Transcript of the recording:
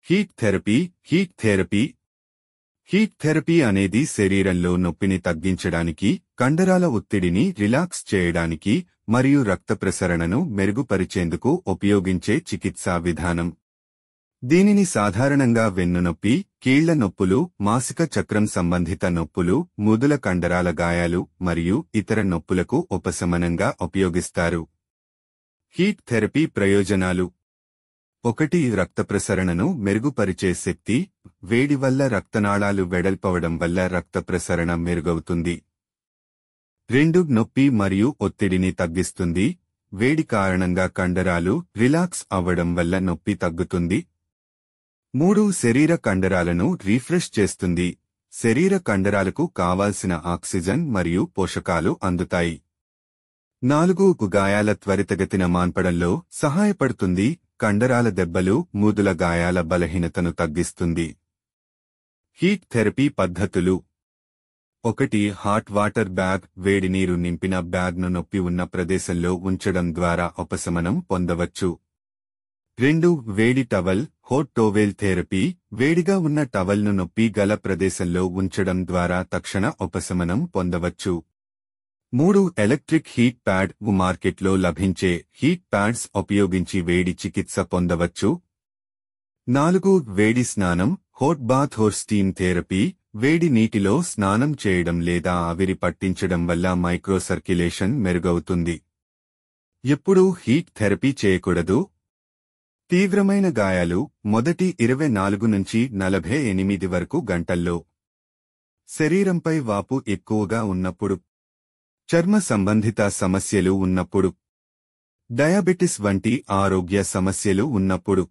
Heat therapy అనేది శరీరంలో నొప్పిని తగ్గించడానికి, కండరాల ఒత్తిడిని రిలాక్స్ చేయడానికి మరియు రక్త ప్రసరణను మెరుగుపరిచేందుకు ఉపయోగించే చికిత్సా విధానం. దీనిని సాధారణంగా వెన్నునొప్పి, కీళ్ల నొప్పులు, మాసిక చక్రం సంబంధిత నొప్పులు, మూదుల కండరాల గాయాలు మరియు ఇతర నొప్పులకు ఉపశమనంగా ఉపయోగిస్తారు. హీట్ థెరపీ ప్రయోజనాలు: 1. రక్త ప్రసరణను మెరుగుపరిచే శక్తి. వేడి వల్ల రక్తనాళాలు వెడల్పవడం వల్ల రక్త ప్రసరణ మెరుగవుతుంది. 2. నొప్పి మరియు ఒత్తిడిని తగ్గిస్తుంది. వేడి కారణంగా కండరాలు రిలాక్స్ అవ్వడం వల్ల నొప్పి తగ్గుతుంది. 3. శరీర కండరాలను రీఫ్రెష్ చేస్తుంది. శరీర కండరాలకు కావాల్సిన ఆక్సిజన్ మరియు పోషకాలు అందుతాయి. 4. గాయాల త్వరితగతిన మాన్పడంలో సహాయపడుతుంది. కండరాల దెబ్బలు, మూదుల గాయాల బలహీనతను తగ్గిస్తుంది. హీట్ థెరపీ పద్ధతులు: 1. Hot water bag. వేడి నీరు నింపిన బ్యాగ్ను నొప్పి ఉన్న ప్రదేశంలో ఉంచడం ద్వారా ఉపశమనం పొందవచ్చు. 2. వేడి టవల్. Hot టోవెల్ therapy. వేడిగా ఉన్న టవల్ను నొప్పి గల ప్రదేశంలో ఉంచడం ద్వారా తక్షణ ఉపశమనం పొందవచ్చు. 3. Electric heat pad. మార్కెట్లో లభించే హీట్ ప్యాడ్స్ ఉపయోగించి వేడి చికిత్స పొందవచ్చు. 4. వేడి స్నానం. Hot bath or steam therapy. వేడి నీటిలో స్నానం చేయడం లేదా ఆవిరి పట్టించడం వల్ల మైక్రోసర్క్యులేషన్ మెరుగవుతుంది. ఎప్పుడు హీట్ థెరపీ చేయకూడదు? తీవ్రమైన గాయాలు. మొదటి 24 నుంచి 48 వరకు గంటల్లో. శరీరంపై వాపు ఎక్కువగా ఉన్నప్పుడు. చర్మ సంబంధిత సమస్యలు ఉన్నప్పుడు. డయాబెటిస్ వంటి ఆరోగ్య సమస్యలు ఉన్నప్పుడు.